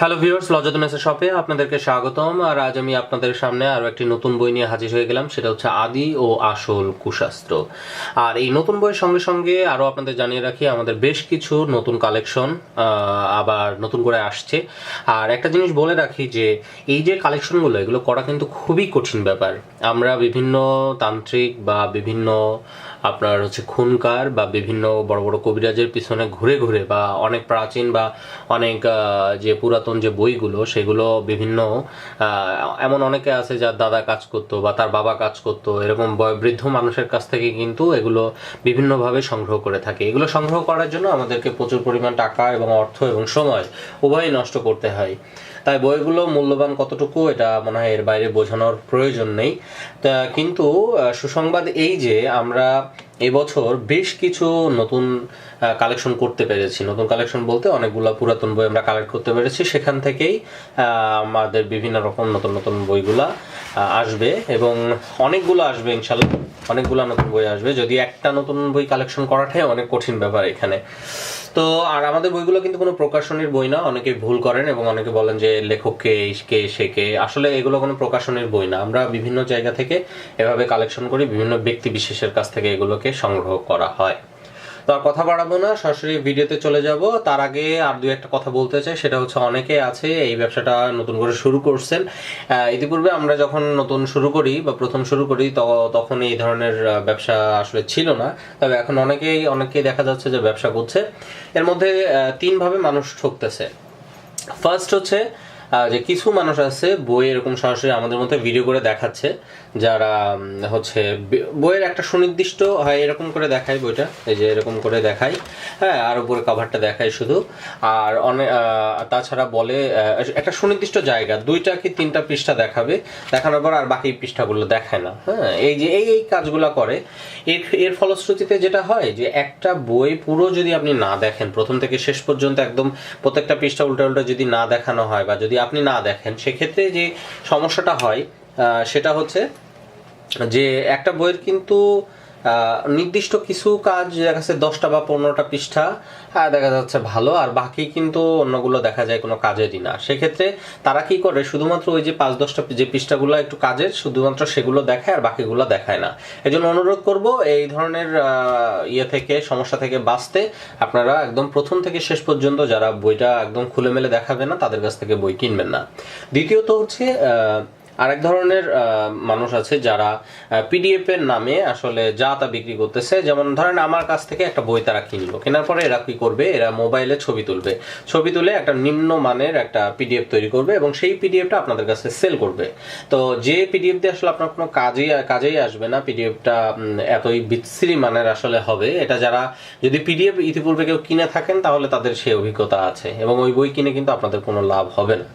Hello viewers, লজ্জাত মেসের শপে আপনাদেরকে স্বাগতম। আর আজ আমি আপনাদের সামনে আরও একটি নতুন বই নিয়ে হাজির হয়ে গেলাম। সেটা হচ্ছে আদি ও আসল কুশাস্ত্র। আর এই নতুন বইয়ের সঙ্গে সঙ্গে আরও আপনাদের জানিয়ে রাখি, আমাদের বেশ কিছু নতুন কালেকশন আবার নতুন করে আসছে। আর একটা জিনিস বলে রাখি যে এই যে কালেকশনগুলো, এগুলো করা কিন্তু খুবই কঠিন ব্যাপার। আমরা বিভিন্ন তান্ত্রিক বা বিভিন্ন আপনার হচ্ছে খুনকার বা বিভিন্ন বড় বড় কবিরাজের পিছনে ঘুরে ঘুরে বা অনেক প্রাচীন বা অনেক যে পুরাতন যে বইগুলো, সেগুলো বিভিন্ন এমন অনেকে আছে যার দাদা কাজ করতো বা তার বাবা কাজ করতো, এরকম বৃদ্ধ মানুষের কাছ থেকে কিন্তু এগুলো বিভিন্নভাবে সংগ্রহ করে থাকে। এগুলো সংগ্রহ করার জন্য আমাদেরকে প্রচুর পরিমাণ টাকা এবং অর্থ এবং সময় উভয়ই নষ্ট করতে হয়। তাই বইগুলো মূল্যবান কতটুকু, এটা মনে হয় এর বাইরে বোঝানোর প্রয়োজন নেই। কিন্তু সুসংবাদ এই যে আমরা এবছর বেশ কিছু নতুন কালেকশন করতে পেরেছি। নতুন কালেকশন বলতে অনেকগুলো পুরাতন বই আমরা কালেক্ট করতে পেরেছি। সেখান থেকেই আমাদের বিভিন্ন রকম নতুন নতুন বইগুলা আসবে এবং অনেকগুলো আসবে ইনশাল্লাহ। অনেকগুলো নতুন বই আসবে, যদি একটা নতুন বই কালেকশন করাটাই অনেক কঠিন ব্যাপার এখানে। তো আর আমাদের বইগুলো কিন্তু কোনো প্রকাশনীর বই না। অনেকে ভুল করেন এবং অনেকে বলেন যে লেখককে কে সে কে। আসলে এগুলো কোনো প্রকাশনীর বই না। আমরা বিভিন্ন জায়গা থেকে এভাবে কালেকশন করি, বিভিন্ন ব্যক্তি বিশেষের কাছ থেকে এগুলোকে সংগ্রহ করা হয়। তো আর কথা বাড়াবো না, সরাসরি ভিডিওতে চলে যাব। তার আগে আর দুই একটা কথা বলতে চাই। সেটা হচ্ছে, অনেকে আছে এই ব্যবসাটা নতুন করে শুরু করছেন। ইতিপূর্বে আমরা যখন নতুন শুরু করি বা প্রথম শুরু করি তখন এই ধরনের ব্যবসা আসলে ছিল না। তবে এখন অনেকেই দেখা যাচ্ছে যে ব্যবসা করছে। এর মধ্যে তিনভাবে মানুষ ঠকতেছে। ফার্স্ট হচ্ছে যে কিছু মানুষ আছে বই এরকম সরাসরি আমাদের মধ্যে ভিডিও করে দেখাচ্ছে, যারা হচ্ছে বইয়ের একটা সুনির্দিষ্ট হয় এরকম করে দেখায় বইটা, এই যে এরকম করে দেখায়, হ্যাঁ, আর উপরে কভারটা দেখায় শুধু। আর অনেক তাছাড়া বলে একটা সুনির্দিষ্ট জায়গা 2টা কি 3টা পৃষ্ঠা দেখাবে, দেখানোর পর আর বাকি পৃষ্ঠাগুলো দেখায় না। হ্যাঁ, এই যে এই কাজগুলো করে, এর ফলশ্রুতিতে যেটা হয় যে একটা বই পুরো যদি আপনি না দেখেন, প্রথম থেকে শেষ পর্যন্ত একদম প্রত্যেকটা পৃষ্ঠা উল্টা উল্টা যদি না দেখানো হয় বা যদি আপনি না দেখেন, সেক্ষেত্রে যে সমস্যাটা হয় সেটা হচ্ছে যে একটা বইয়ের কিন্তু নির্দিষ্ট কিছু কাজ দেখা যাচ্ছে 10টা বা 15টা পৃষ্ঠা দেখা যাচ্ছে ভালো, আর বাকি কিন্তু অন্যগুলো দেখা যায় কোনো কাজেরই না। সেক্ষেত্রে তারা কি করে, শুধুমাত্র ওই যে 5-10টা যে পৃষ্ঠাগুলো একটু কাজের, শুধুমাত্র সেগুলো দেখায় আর বাকিগুলো দেখায় না। এই জন্য অনুরোধ করব, এই ধরনের সমস্যা থেকে বাঁচতে আপনারা একদম প্রথম থেকে শেষ পর্যন্ত যারা বইটা একদম খুলে মেলে দেখাবে না, তাদের কাছ থেকে বই কিনবেন না। দ্বিতীয়ত হচ্ছে আরেক ধরনের মানুষ আছে যারা পিডিএফ এর নামে আসলে যা তা বিক্রি করতেছে। যেমন ধরেন আমার কাছ থেকে একটা বই তারা কিনলো, কেনার পরে এরা কি করবে, এরা মোবাইলে ছবি তুলে একটা নিম্ন মানের একটা পিডিএফ তৈরি করবে এবং সেই পিডিএফটা আপনাদের কাছে সেল করবে। তো যে পিডিএফ দিয়ে আসলে আপনার কোনো কাজেই আসবে না, পিডিএফটা এতই বিশ্রী মানের আসলে হবে। এটা যারা যদি পিডিএফ ইতিপূর্বে কেউ কিনে থাকেন, তাহলে তাদের সেই অভিজ্ঞতা আছে এবং ওই বই কিনে কিন্তু আপনাদের কোনো লাভ হবে না।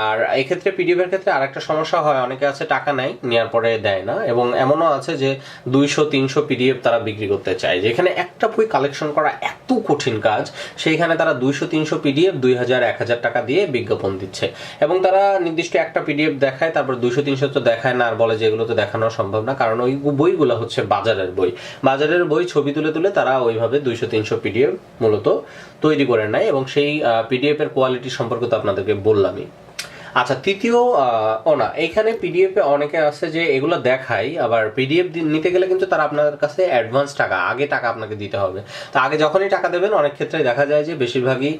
আর এক্ষেত্রে পিডিএফ এর ক্ষেত্রে আরেকটা সমস্যা হয়, অনেকে আছে টাকা নেয়, নেওয়ার পরে দেয় না, এবং এমনও আছে যে 200-300 পিডিএফ তারা বিক্রি করতে চায়। যেখানে একটা বই কালেকশন করা এত কঠিন কাজ, সেইখানে তারা 200-300 পিডিএফ 2000-1000 টাকা দিয়ে বিজ্ঞাপন দিচ্ছে এবং তারা নির্দিষ্ট একটা পিডিএফ দেখায়, তারপর 200-300 তো দেখায় না, আর বলে যে এগুলো তো দেখানো সম্ভব না, কারণ ওই বইগুলো হচ্ছে বাজারের বই ছবি তুলে তুলে তারা ওইভাবে 200-300 পিডিএফ মূলত তৈরি করে নেয় এবং সেই পিডিএফ এর কোয়ালিটি সম্পর্কে তো আপনাদেরকে বললামই। আচ্ছা, তৃতীয় না, এইখানে পিডিএফ এ অনেকে আছে যে এগুলো দেখায়, আবার পিডিএফ নিতে গেলে কিন্তু তারা আপনাদের কাছে অ্যাডভান্স আগে টাকা আপনাকে দিতে হবে। তো আগে যখনই টাকা দেবেন, অনেক ক্ষেত্রে দেখা যায় যে বেশিরভাগই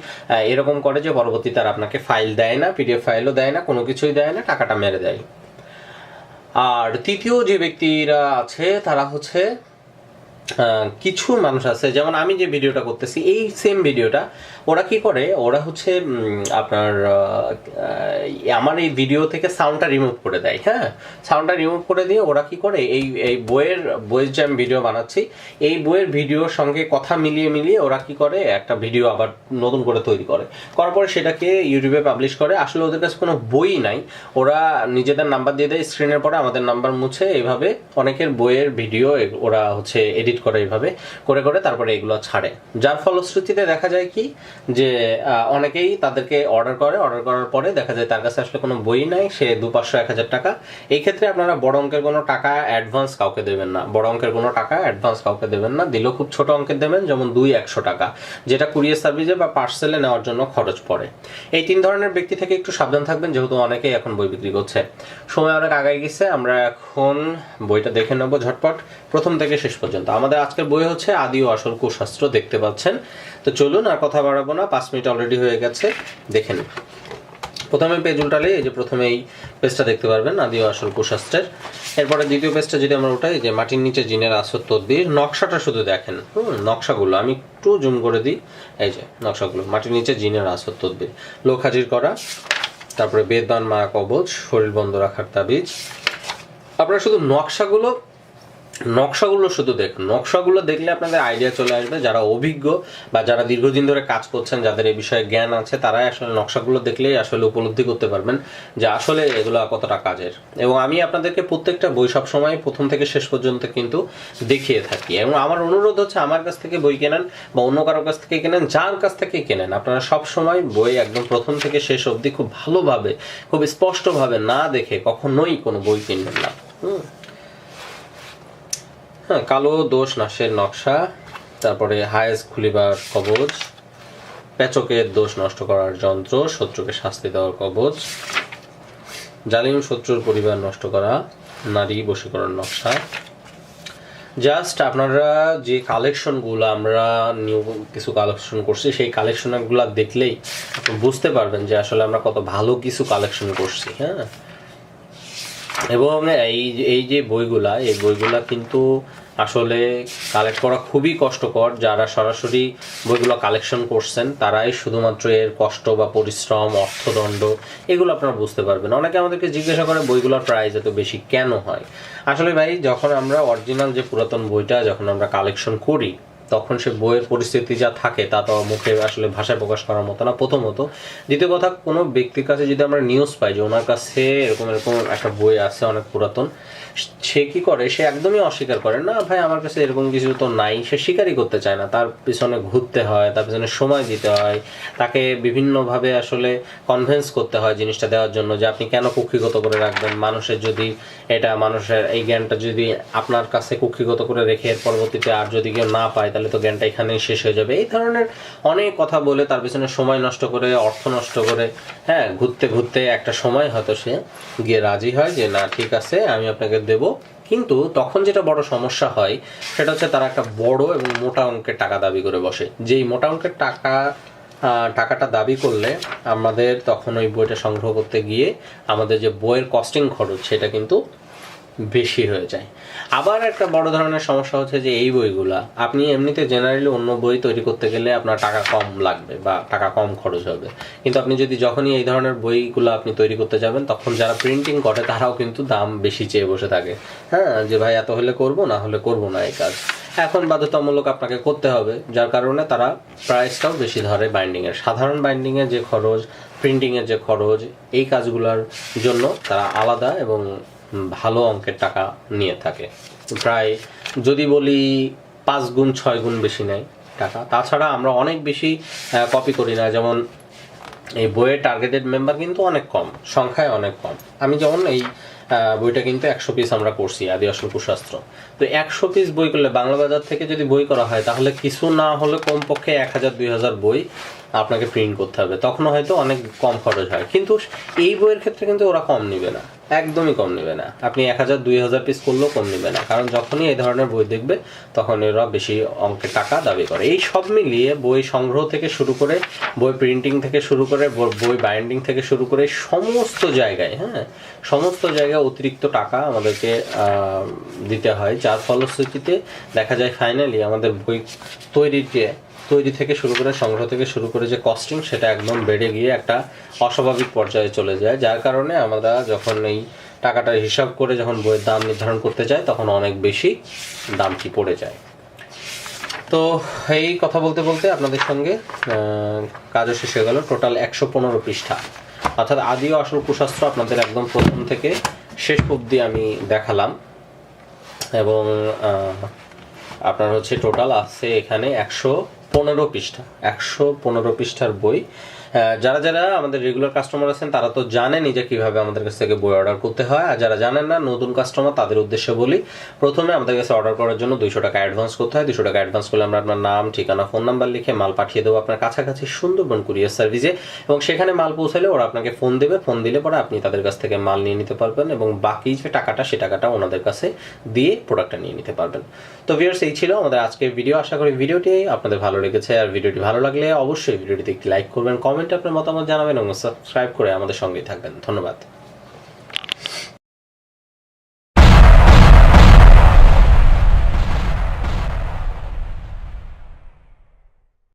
এরকম করে যে পরবর্তীতে আর আপনাকে ফাইল দেয় না, পিডিএফ ফাইলও দেয় না, কোনো কিছুই দেয় না, টাকাটা মেরে দেয়। আর তৃতীয় যে ব্যক্তিরা আছে তারা হচ্ছে কিছু মানুষ আছে, যেমন আমি যে ভিডিওটা করতেছি, এই সেম ভিডিওটা ওরা কি করে, ওরা হচ্ছে আপনার আমার এই ভিডিও থেকে সাউন্ডটা রিমুভ করে দেয়। হ্যাঁ, সাউন্ডটা রিমুভ করে দিয়ে ওরা কি করে, এই বইয়ের যে আমি ভিডিও বানাচ্ছি, এই বইয়ের ভিডিওর সঙ্গে কথা মিলিয়ে ওরা কি করে, একটা ভিডিও আবার নতুন করে তৈরি করার পরে সেটাকে ইউটিউবে পাবলিশ করে। আসলে ওদের কাছে কোনো বই নাই, ওরা নিজেদের নাম্বার দিয়ে দেয় স্ক্রিনের পরে, আমাদের নাম্বার মুছে এইভাবে অনেকের বইয়ের ভিডিও ওরা হচ্ছে এডিট এডিট করে এইভাবে করে করে তারপরে এগুলো ছাড়ে, যার ফলশ্রুতিতে দেখা যায় কি যে অনেকেই তাদেরকে অর্ডার করার পরে দেখা যায় তার কাছে আসলে কোনো বই নাই, সে 200-500-1000 টাকা। এই ক্ষেত্রে আপনারা বড় অঙ্কের কোনো টাকা অ্যাডভান্স কাউকে দেবেন না, দিলেও খুব ছোট অঙ্কের দেবেন, যেমন 200-100 টাকা, যেটা কুরিয়ার সার্ভিসে বা পার্সেলে নেওয়ার জন্য খরচ পড়ে। এই 3 ধরনের ব্যক্তি থেকে একটু সাবধান থাকবেন, যেহেতু অনেকেই এখন বই বিক্রি করছে। সময় অনেক আগায় গেছে, আমরা এখন বইটা দেখে নেবো ঝটপট প্রথম থেকে শেষ পর্যন্ত। আমাদের আজকের বই হচ্ছে আদি ও আসল কুশাস্ত্র, দেখতে পাচ্ছেন। তো চলুন আর কথা বাড়াবো না, 5 মিনিট অলরেডি হয়ে গেছে, দেখে নিন। প্রথমে পেজ উল্টালে এই যে প্রথমে এই পেজটা দেখতে পারবেন আদি ও আসল কুশাস্ত্রের। এরপরে দ্বিতীয় পেজটা যদি আমরা উঠাই, যে মাটির নিচে জিনের আসর তদ্বির, নকশাটা শুধু দেখেন, নকশাগুলো আমি একটু জুম করে দিই, এই যে নকশাগুলো, মাটির নিচে জিনের আসর তদ্বির, লোক হাজির করা, তারপরে বেদবান মা কবচ, শরীর বন্ধ রাখার তাবিজ। আপনারা শুধু নকশাগুলো শুধু দেখুন, নকশাগুলো দেখলে আপনাদের আইডিয়া চলে আসবে। যারা অভিজ্ঞ বা যারা দীর্ঘদিন ধরে কাজ করছেন, যাদের এই বিষয়ে জ্ঞান আছে, তারাই আসলে নকশাগুলো দেখলেই আসলে উপলব্ধি করতে পারবেন যে আসলে এগুলো কতটা কাজের। এবং আমি আপনাদেরকে প্রত্যেকটা বই সবসময় প্রথম থেকে শেষ পর্যন্ত কিন্তু দেখিয়ে থাকি। এবং আমার অনুরোধ হচ্ছে, আমার কাছ থেকে বই কেনেন বা অন্য কারোর কাছ থেকে কেনেন, যার কাছ থেকে কেনেন, আপনারা সবসময় বই একদম প্রথম থেকে শেষ অবধি খুব ভালোভাবে, খুব স্পষ্টভাবে না দেখে কখনোই কোনো বই কিনবেন না। হ্যাঁ, কালো দোষ নাশের নকশা, তারপরে হায়েজ খুলিবার কবচ, পেচকের দোষ নষ্ট করার যন্ত্র, শত্রুকে শাস্তি দেওয়ার কবচ, জালিম শত্রুর পরিবার নষ্ট করা, নারী বশীকরণ নকশা। জাস্ট আপনারা যে কালেকশনগুলো আমরা নিউ কিছু কালেকশন করছি, সেই কালেকশনগুলো দেখলেই আপনি বুঝতে পারবেন যে আসলে আমরা কত ভালো কিছু কালেকশন করছি। হ্যাঁ, এবং এই যে বইগুলা, এই বইগুলা কিন্তু আসলে কালেক্ট করা খুবই কষ্টকর। যারা সরাসরি বইগুলো কালেকশন করছেন তারাই শুধুমাত্র এর কষ্ট বা পরিশ্রম, অর্থদণ্ড এগুলো আপনারা বুঝতে পারবেন। অনেকে আমাদেরকে জিজ্ঞাসা করে বইগুলোর প্রাইস এত বেশি কেন হয়। আসলে ভাই, যখন আমরা অরিজিনাল যে পুরাতন বইটা যখন আমরা কালেকশন করি, তখন সে বইয়ের পরিস্থিতি যা থাকে তা তো মুখে আসলে ভাষায় প্রকাশ করার মতো না, প্রথমত। দ্বিতীয় কথা, কোনো ব্যক্তির কাছে যদি আমরা নিউজ পাই যে ওনার কাছে এরকম একটা বই আছে অনেক পুরাতন, সে কি করে, সে একদমই অস্বীকার করে না, ভাই আমার কাছে এরকম কিছু তো নাই, সে স্বীকারই করতে চায় না। তার পিছনে ঘুরতে হয়, তার পিছনে সময় দিতে হয়, তাকে বিভিন্নভাবে আসলে কনভিন্স করতে হয় জিনিসটা দেওয়ার জন্য, যে আপনি কেন কুক্ষিগত করে রাখবেন। মানুষের এই জ্ঞানটা যদি আপনার কাছে কুক্ষিগত করে রেখে এর পরবর্তীতে আর যদি কেউ না পায়, তাহলে তো জ্ঞানটা এখানেই শেষ হয়ে যাবে। এই ধরনের অনেক কথা বলে তার পিছনে সময় নষ্ট করে, অর্থ নষ্ট করে, হ্যাঁ, ঘুরতে ঘুরতে একটা সময় হয়তো সে গিয়ে রাজি হয় যে না ঠিক আছে আমি আপনাকে দেব। কিন্তু তখন যেটা বড় সমস্যা হয় সেটা হচ্ছে তারা একটা বড় এবং মোটা অঙ্কের টাকা দাবি করে বসে। যেই মোটা অঙ্কের টাকাটা দাবি করলে আমাদের তখন ওই বইটা সংগ্রহ করতে গিয়ে আমাদের যে বইয়ের কস্টিং খরচ সেটা কিন্তু বেশি হয়ে যায়। আবার একটা বড় ধরনের সমস্যা হচ্ছে যে এই বইগুলা আপনি এমনিতে জেনারেলি অন্য বই তৈরি করতে গেলে আপনার টাকা কম লাগবে বা টাকা কম খরচ হবে, কিন্তু আপনি যখনই এই ধরনের বইগুলো আপনি তৈরি করতে যাবেন, তখন যারা প্রিন্টিং করে তারাও কিন্তু দাম বেশি চেয়ে বসে থাকে। হ্যাঁ, যে ভাই এত হলে করব, না হলে করব না এই কাজ। এখন বাধ্যতামূলক আপনাকে করতে হবে, যার কারণে তারা প্রাইসটাও বেশি ধরে বাইন্ডিংয়ের। সাধারণ বাইন্ডিংয়ের যে খরচ, প্রিন্টিংয়ের যে খরচ, এই কাজগুলোর জন্য তারা আলাদা এবং ভালো অঙ্কের টাকা নিয়ে থাকে। প্রায় যদি বলি 5 গুণ 6 গুণ বেশি নেয় টাকা। তাছাড়া আমরা অনেক বেশি কপি করি না, যেমন এই বইয়ের টার্গেটেড মেম্বার কিন্তু অনেক কম, সংখ্যায় অনেক কম। আমি যেমন এই বইটা কিন্তু 100 পিস আমরা করছি, আদি আসল কুশাস্ত্র। তো 100 পিস বই করলে বাংলা বাজার থেকে যদি বই করা হয়, তাহলে কিছু না হলে কমপক্ষে 1000-2000 বই আপনাকে প্রিন্ট করতে হবে। তখনও হয়তো অনেক কম খরচ হয়, কিন্তু এই বইয়ের ক্ষেত্রে কিন্তু ওরা কম নেবে না, একদমই কম নেবে না। আপনি 1000-2000 পিস করলেও কম নেবে না, কারণ যখনই এই ধরনের বই দেখবে তখন এরা বেশি অঙ্কের টাকা দাবি করে। এই সব মিলিয়ে বই সংগ্রহ থেকে শুরু করে, বই প্রিন্টিং থেকে শুরু করে, বই বাইন্ডিং থেকে শুরু করে সমস্ত জায়গায়, হ্যাঁ, সমস্ত জায়গায় অতিরিক্ত টাকা আমাদেরকে দিতে হয়, যার ফলশ্রুতিতে দেখা যায় ফাইনালি আমাদের বই তৈরি থেকে শুরু করে, সংগ্রহ থেকে শুরু করে যে কস্টিং, সেটা একদম বেড়ে গিয়ে একটা অস্বাভাবিক পর্যায়ে চলে যায়। যার কারণে আমরা যখন এই টাকাটা হিসাব করে যখন বইয়ের দাম নির্ধারণ করতে যাই, তখন অনেক বেশি দামটি পড়ে যায়। তো এই কথা বলতে বলতে আপনাদের সঙ্গে কাজও শেষ হয়ে গেল। টোটাল 115 পৃষ্ঠা, অর্থাৎ আদি ও আসল কুশাস্ত্র আপনাদের একদম প্রথম থেকে শেষ অবধি আমি দেখালাম। এবং আপনার হচ্ছে টোটাল আছে এখানে 115 পৃষ্ঠা, 115 পৃষ্ঠার বই। যারা যারা আমাদের রেগুলার কাস্টমার আছেন তারা তো জানেনই যে কীভাবে আমাদের কাছ থেকে বই অর্ডার করতে হয়, আর যারা জানেন না নতুন কাস্টমার তাদের উদ্দেশ্যে বলি, প্রথমে আমাদের কাছে অর্ডার করার জন্য 200 টাকা অ্যাডভান্স করতে হয়। 200 টাকা অ্যাডভান্স করলে আমরা আপনার নাম, ঠিকানা, ফোন নাম্বার লিখে মাল পাঠিয়ে দেবো আপনার কাছাকাছি সুন্দরবন কুরিয়ার সার্ভিসে, এবং সেখানে মাল পৌঁছালে ওরা আপনাকে ফোন দেবে। ফোন দিলে পরে আপনি তাদের কাছ থেকে মাল নিয়ে নিতে পারবেন, এবং বাকি যে টাকাটা সে টাকাটা ওনাদের কাছে দিয়ে প্রোডাক্টটা নিয়ে নিতে পারবেন। তো ভিউয়ার্স, এই ছিল আমাদের আজকের ভিডিও। আশা করি ভিডিওটি আপনাদের ভালো লেগেছে, আর ভিডিওটি ভালো লাগলে অবশ্যই ভিডিওটিতে একটি লাইক করবেন, কমেন্টে আপনার মতামত জানাবেন এবং সাবস্ক্রাইব করে আমাদের সঙ্গেই থাকবেন। ধন্যবাদ।